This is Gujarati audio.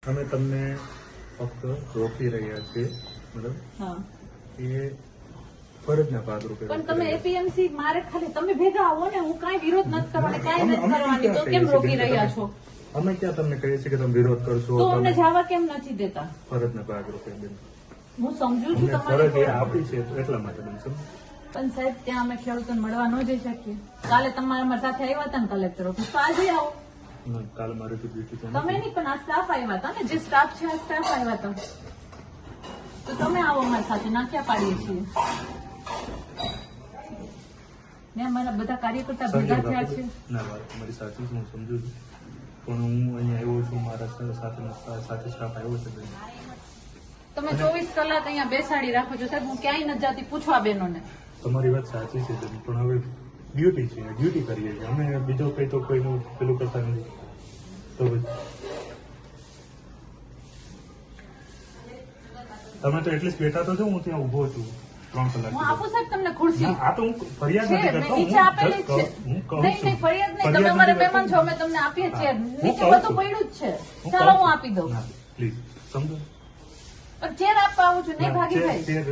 અમે તમને ફક્ત રોકી રહ્યા છીએ, બરાબર? હા. એ ફરજના ભાગરૂપે. પણ તમે એપીએમસી મારે ખાલી તમે ભેગા આવો ને, હું કાંઈ વિરોધ નથી કરવાની, કાંઈ નથી કરવાની, તો કેમ રોકી રહ્યા છો? અમે ક્યાં તમને કહીએ છીએ કે તમે વિરોધ કરશો? તો અમને જવા કેમ નથી દેતા? ફરજના ભાગરૂપે બેન, હું સમજુ છું અમને ફરજ એ તમારી, આપી છે તો એટલા માટે બેન સમજો. પણ સાહેબ ત્યાં અમે ખેડૂતોને મળવા ન જઈ શકીએ. કાલે તમારા અમારી સાથે આવ્યા હતા ને કલેક્ટર ઓફિસ, તો આજે આવો. ના, કાલે મારે તો ડ્યુટી તો તમે નહીં, પણ આ સ્ટાફ આવ્યા હતા ને, જે સ્ટાફ છે આ સ્ટાફ આવ્યા હતા, તો તમે આવો અમારી સાથે, ના ક્યાં પાડીએ છીએ. ને અમારા બધા કાર્યકર્તા ભેગા થયા છે. ના, વાત તમારી સાચી છે, હું સમજુ છું, પણ હું અહીંયા આવ્યો છું, મારા સાથે સ્ટાફ આવ્યો છે બેન. તમે 24 કલાક અહીંયા બેસાડી રાખો છો સાહેબ, હું ક્યાંય નથી જતી પૂછવા બહેનોને. તમારી વાત સાચી છે બેન, પણ હવે ડ્યુટી છે, ડ્યુટી કરીએ છીએ અમે, બીજો કઈ તો કોઈનું પેલું કરતા નથી. તો તમે તો એટલીસ્ટ બેઠા તો છો, હું ત્યાં ઉભો છું 3 કલાક. હું આપું સાહેબ તમને ખુરશી. આ તો હું ફરિયાદ છે, નથી મેં કરતો, નીચે આપેલી જ છે. હું કહું નહીં, છું. નહીં, ફરિયાદ નહીં, તમે ફરિયાદ અમારે નથી મહેમાન કરતો. છો, અમે તમને આપીએ જ છીએ. હું નીચે કહું બધું છું. પડ્યું જ છે. હું ચાલો કહું હું છું. આપી દઉં. ના, પ્લીઝ સમજો. પણ ચેર આપવા આવું છું, નહીં ભાગી ચેર- થાય. ચેર